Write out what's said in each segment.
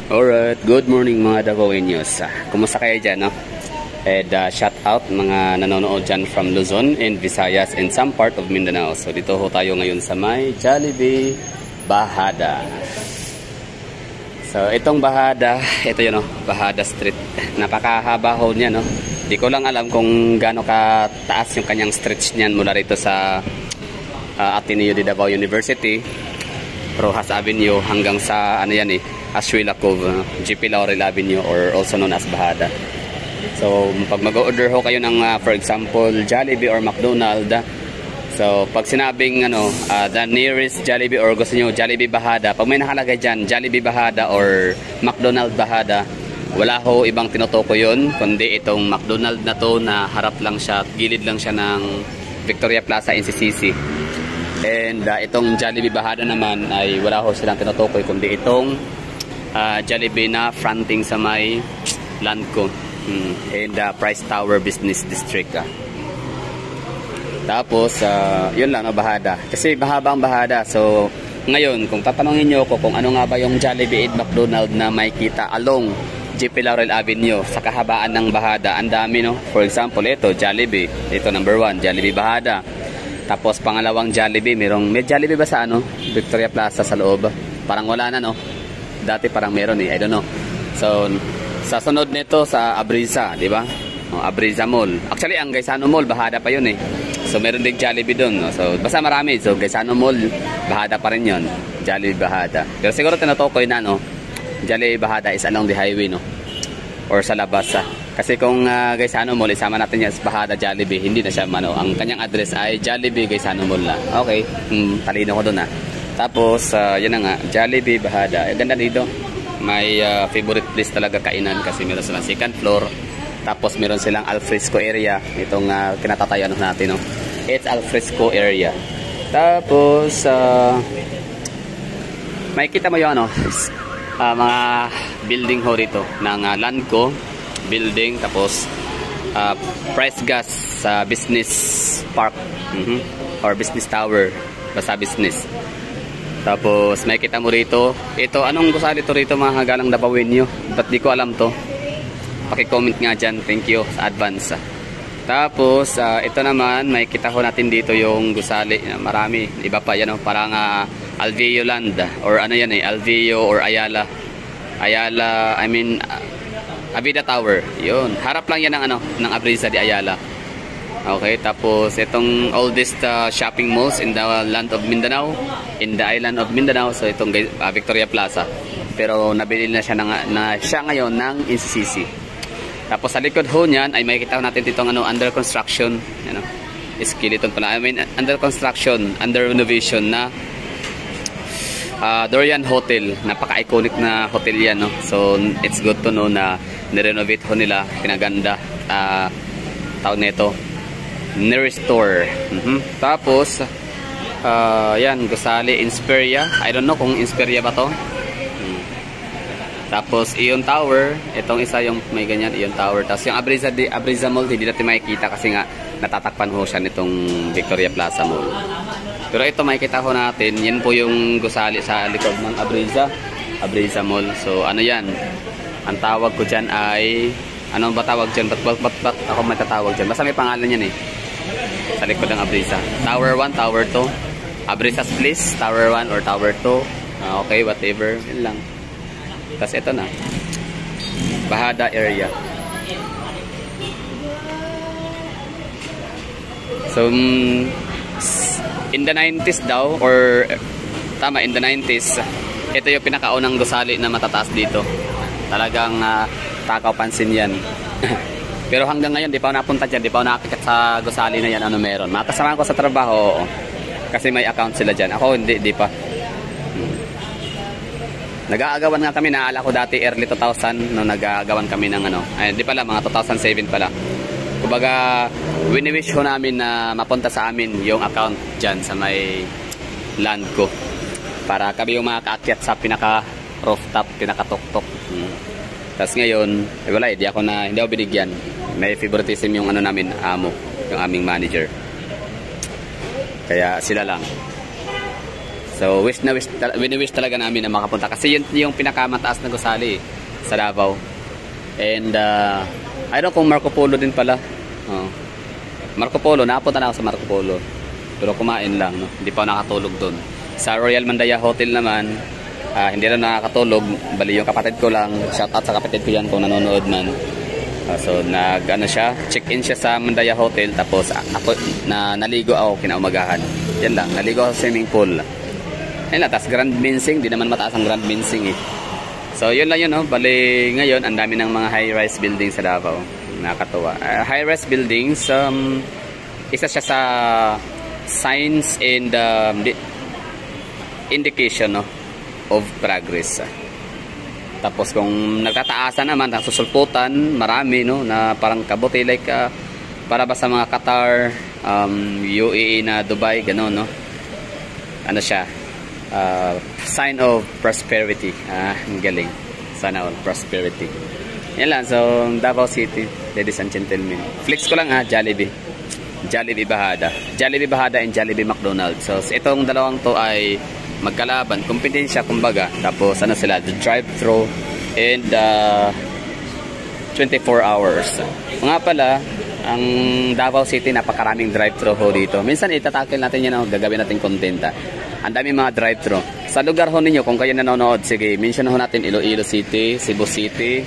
Alright, good morning mga Davaoeños. Kumusta kayo dyan, no? And shout out mga nanonood dyan from Luzon and Visayas and some part of Mindanao. So dito ho tayo ngayon sa may Jollibee Bahada. So itong Bahada, ito yun, no? Bahada Street. Napakahaba ho niya, no? Di ko lang alam kung gaano kataas yung kanyang stretch niyan mula rito sa Ateneo de Davao University, Rojas Avenue hanggang sa ano yan Ashuela Cove, GP Laurel Avenue or also known as Bahada. So pag mag-order ho kayo ng for example Jollibee or McDonald's, so pag sinabing the nearest Jollibee or gusto nyo Jollibee Bahada, pag may nakalagay dyan Jollibee Bahada or McDonald's Bahada, wala ho ibang tinutukoy yun kundi itong McDonald's na to na harap lang siya, gilid lang siya ng Victoria Plaza NCCC. And itong Jollibee Bahada naman ay wala ho silang tinutukoy kundi itong Jollibee na fronting sa may Landco and Price Tower Business District. Tapos yun lang, Bahada. Kasi mahaba ang Bahada. So ngayon kung tatanungin nyo ako kung ano nga ba yung Jollibee and McDonald's na may kita along GP Laurel Avenue sa kahabaan ng Bahada, ang dami, no? For example, ito Jollibee, ito number 1 Jollibee Bahada. Tapos pangalawang Jollibee, may Jollibee ba sa Victoria Plaza sa loob? Parang wala na, no? Dati parang meron I don't know. So sa sunod nito sa Abrisa, di ba? Abrisa Mall. Actually ang Gaisano Mall Bahada pa yun So meron din Jollibee doon, no? So basta marami. So Gaisano Mall Bahada pa rin yun, Jollibee Bahada. Pero siguro tinutukoy na, Jollibee Bahada is along the highway, or sa labas. Kasi kung Gaisano Mall isama natin yan sa Bahada Jollibee, hindi na siya ang kanyang address ay Jollibee Gaisano Mall na. Okay, talino ko doon Tapos yan na nga, Jollibee Bahada. Ganda dito. May favorite place talaga kainan kasi meron silang second floor. Tapos meron silang alfresco area. Itong kinatatayan natin, It's alfresco area. Tapos makikita mo yung mga building ho rito ng Landco building. Tapos Price Gas Business Park or Business Tower, basta business. Tapos may kita mo rito. Ito, anong gusali to rito mga galang Davaoeño? Ba't di ko alam to? Paki-comment nga dyan. Thank you sa advance. Tapos ito naman, may kita ho natin dito yung gusali. Marami. Iba pa yan, parang Alveo Land or ano yan Alveo or Ayala. Ayala, Avida Tower. Yun. Harap lang yan ng Abrisa de Ayala. Okay, tapos itong oldest shopping malls in the land of Mindanao, in the island of Mindanao. So itong Victoria Plaza. Pero nabili na siya siya ngayon ng NCCC. Tapos sa likod ho niyan ay makikita natin ditong under construction, skeleton pala. Under construction, under renovation na Dorian Hotel. Napaka-iconic na hotel yan, So it's good to know na nirenovate ho nila, pinaganda. Tawag nito ni-restore. Tapos yan, gusali Insperia. I don't know kung Insperia ba to. Tapos Ion Tower, itong isa yung may ganyan, Ion Tower. Tapos yung Abrisa Mall, hindi natin makikita kasi nga natatakpan ho siya nitong Victoria Plaza Mall. Pero ito makikita ho natin, yan po yung gusali sa likod ng Abrisa Mall. So ano yan, ang tawag ko dyan ay, ano ba tawag dyan? Ba't ako may tatawag dyan? Basta may pangalan yan sa likod ng Abrisa. Tower 1, Tower 2, Abrisa's Place, Tower 1 or Tower 2. Okay, whatever, yun lang. Tapos ito na, Bahada area. So in the 90s daw, or tama, in the 90s, ito yung pinakaunang gusali na matataas dito. Talagang takaw pansin yan. Pero hanggang ngayon di pa ako napunta dyan, di pa ako nakakit sa gusali na yan, meron. Mga kasama ko sa trabaho, kasi may account sila dyan. Ako di pa. Nag-aagawan nga kami, naala ko dati early 2000 nung nag-aagawan kami ng di pala, mga 2007 pala. Kumbaga wini-wish ho namin na mapunta sa amin yung account dyan sa may Landco para kami yung makakaakyat sa pinaka rooftop, pinaka tuktok. Tapos ngayon wala, hindi ako binigyan. May favoritism yung namin, amo, yung aming manager, kaya sila lang. So wini-wish talaga namin na makapunta kasi yun yung pinakamataas na gusali sa Davao. And I don't know kung Marco Polo din pala. Marco Polo, napunta na ako sa Marco Polo. Pero kumain lang, no? Hindi pa ako nakatulog doon. Sa Royal Mandaya Hotel naman, hindi na nakakatulog. Bali yung kapatid ko lang. Shout out sa kapatid ko yan kung nanonood man. So check-in siya sa Mandaya Hotel. Tapos ako, naligo ako kinaumagahan. Yan lang, naligo ako sa swimming pool. Yan lang, tapos Grand Minsing. Di naman mataas ang Grand Minsing eh. So yun lang yun, no? Bali ngayon, ang dami ng mga high-rise buildings sa Davao. Nakakatuwa. High-rise buildings, isa siya sa signs and indication, no, of progress. Tapos kung nagtataasan naman, susulputan, marami, no, na parang kabuti like para ba sa mga Qatar, UAE na Dubai, gano'n, no? Ano siya? Sign of prosperity. Ang galing. Sana all prosperity. Yan lang. So, Davao City, ladies and gentlemen. Flex ko lang Jollibee. Jollibee Bahada. Jollibee Bahada and Jollibee McDonald's. So, itong dalawang to ay magkalaban. Kompetensya, kumbaga. Tapos, ano sila? The drive-thru and 24 hours. Nga pala, ang Davao City, napakaraming drive-thru ho dito. Minsan, itatakil natin yan. Gagawin natin content. Ang dami mga drive-thru. Sa lugar ho ninyo, kung kayo nanonood, sige, mention ho natin Iloilo City, Cebu City,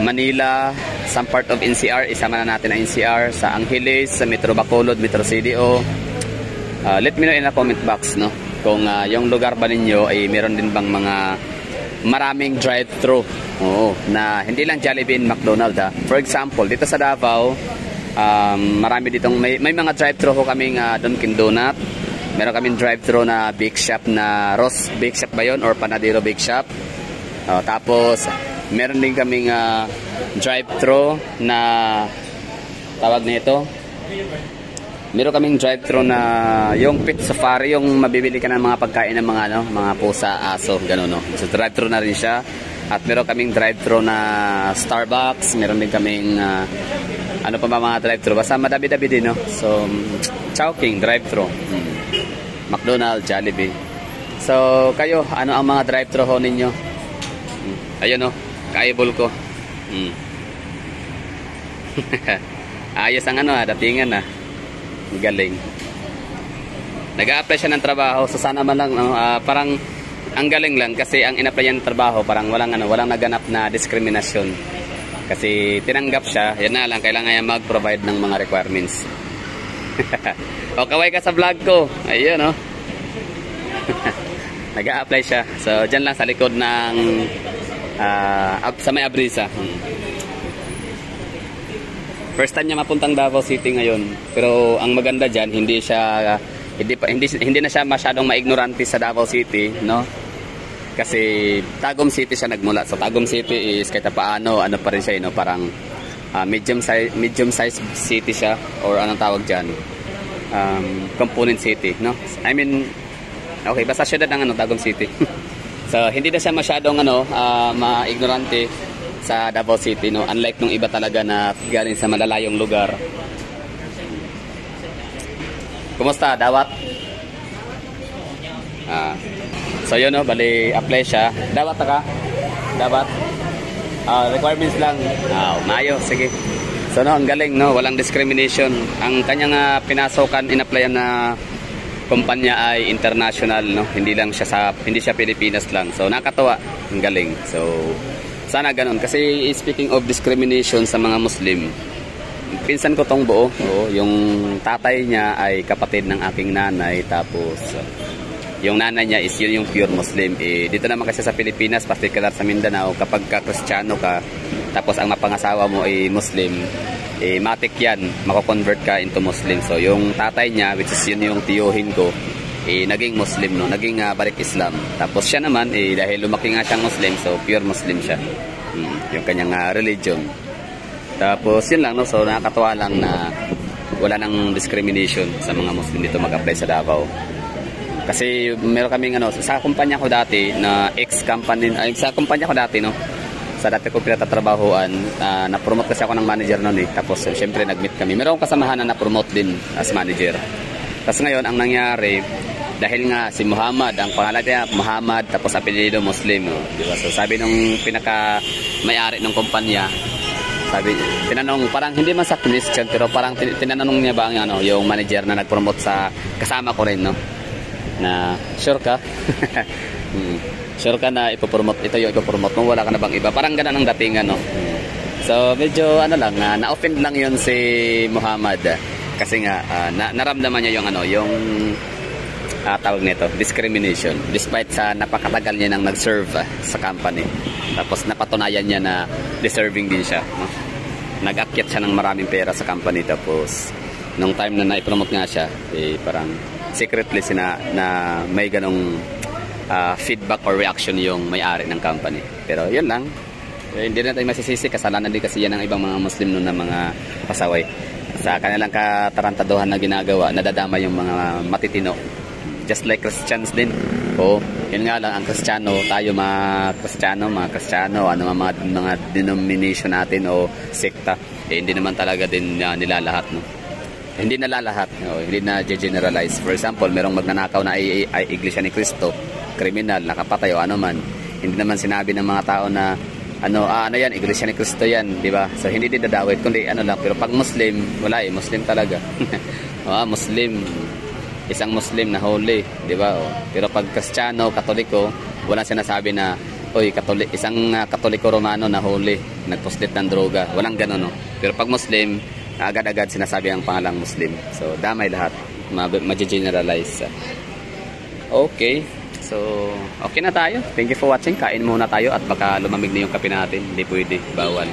Manila, some part of NCR, isama na natin ang NCR, sa Angeles, sa Metro Bacolod, Metro CDO. Let me know in the comment box, no? Kung yung lugar ba ninyo ay meron din bang mga maraming drive-thru. Oo, na hindi lang Jollibee and McDonald's. For example, dito sa Davao, marami ditong may mga drive-thru ho kaming Dunkin Donut. Meron kaming drive-thru na bake shop na Ross Bake Shop ba yun or Panadero Bake Shop. Tapos meron din kaming drive-thru na tawag nito. Meron kaming drive-thru na yung Pet Safari, yung mabibili ka ng mga pagkain ng mga mga pusa, aso, gano'n, no. So drive-thru na rin siya. At meron kaming drive-thru na Starbucks, meron din kaming ano pa ba mga drive-thru, basta madabi-dabi din, no. So Chowking drive-thru. McDonald's, Jollibee. So, kayo, ano ang mga drive-thru ho ninyo? Ayun, kaibol ko. Ayos ang datingan galing. Nag-a-apply siya ng trabaho, so sana man lang, parang, ang galing lang, kasi ang in-apply ng trabaho, parang walang naganap na diskriminasyon. Kasi tinanggap siya, yan na lang, kailangan niya mag-provide ng mga requirements. O, kaway ka sa vlog ko. Ayun, nag-a-apply siya. So, dyan lang sa likod ng sa may Abrisa. First time niya mapuntang Davao City ngayon. Pero ang maganda dyan, hindi na siya masyadong maignorante sa Davao City, no? Kasi Tagum City siya nagmula. So, Tagum City is kahit paano, ano pa rin siya, parang medium size city siya, or anong tawag dyan, component city, no? I mean, okay, basta syudad ng Tagum City. So hindi na siya masyadong ma-ignorante sa Davao City, no? Unlike nung iba talaga na galing sa malalayong lugar. Kumusta, Dawat? So yun, bali apply siya. Dawat ka? Dawat? Requirements lang. Mayo, sige. So ang galing, no, walang discrimination. Ang kanyang pinasokan, in-applyan na kumpanya ay international, no. Hindi siya Pilipinas lang. So nakakatuwa, ang galing. So sana ganun, kasi speaking of discrimination sa mga Muslim, pinsan ko tong buo, yung tatay niya ay kapatid ng aking nanay, tapos yung nanay niya is yun yung pure Muslim. Dito naman kasi sa Pilipinas, particular sa Mindanao, kapag ka Kristiyano ka, tapos ang mapangasawa mo ay Muslim, matik yan, mako-convert ka into Muslim. So yung tatay niya, which is yun yung tiyuhin ko, naging Muslim, no, naging balik Islam. Tapos siya naman, dahil lumaki nga siyang Muslim, so pure Muslim siya, yung kanyang religion. Tapos yun lang, no, so nakakatuwa lang na wala nang discrimination sa mga Muslim dito mag-apply sa Davao. Kasi meron kaming sa kumpanya ko dati na ex-company, sa kumpanya ko dati, no, sa dati ko pinatatrabahuan, na-promote kasi ako ng manager noon, Tapos syempre nag-meet kami. Meron akong kasamahan na na-promote din as manager. Tapos ngayon ang nangyari, Dahil nga si Muhammad, ang pangalan niya Muhammad, tapos apelyido Muslim. Oh, di ba? So sabi nung pinaka may-ari ng kumpanya, sabi, tinanong, parang hindi man sa Christian, pero parang tinanong niya ba ang yung manager na nag-promote sa kasama ko rin, no? Na, sure ka? Sure ka na ipopromote, ito yung ipopromote mo, wala ka na bang iba? Parang ganun ang datingan, no? So medyo na-offend lang yun si Muhammad. Kasi nga, naramdaman niya yung tawag nito, discrimination. Despite sa napakatagal niya nang nag-serve sa company. Tapos napatunayan niya na deserving din siya. No? Nag-akyat siya ng maraming pera sa company. Tapos, nung time na na-promote nga siya, parang secretly na may ganong feedback or reaction yung may-ari ng company. Pero yun lang. Hindi na tayo masisisi. Kasalanan din kasi yan ng ibang mga Muslim noon na mga pasaway. Sa kanilang katarantaduhan na ginagawa, nadadama yung mga matitino. Just like Christians din. O, yun nga lang, ang Kristiyano, tayo mga Kristiyano, ano mga denomination natin o sekta, hindi naman talaga din nila lahat, no? Hindi nila lahat, no? Hindi na generalize. For example, merong magnanakaw na ay Iglesia ni Cristo, kriminal, nakapatay o ano man. Hindi naman sinabi ng mga tao na ano yan, Iglesia ni Cristo yan, di ba? So hindi din dadawit, kundi ano lang. Pero pag Muslim, wala Muslim talaga. Muslim, isang Muslim na holy, di ba? Pero pag Kristiyano, Katoliko, wala sinasabi na, isang Katoliko Romano na holy, nagpuslit ng droga. Walang gano'n, no? Pero pag Muslim, agad-agad sinasabi ang pangalang Muslim. So, damay lahat. Ma-generalize. Okay. So, okay na tayo. Thank you for watching. Kain muna tayo at baka lumamig na yung kape natin. Hindi pwede. Bawal.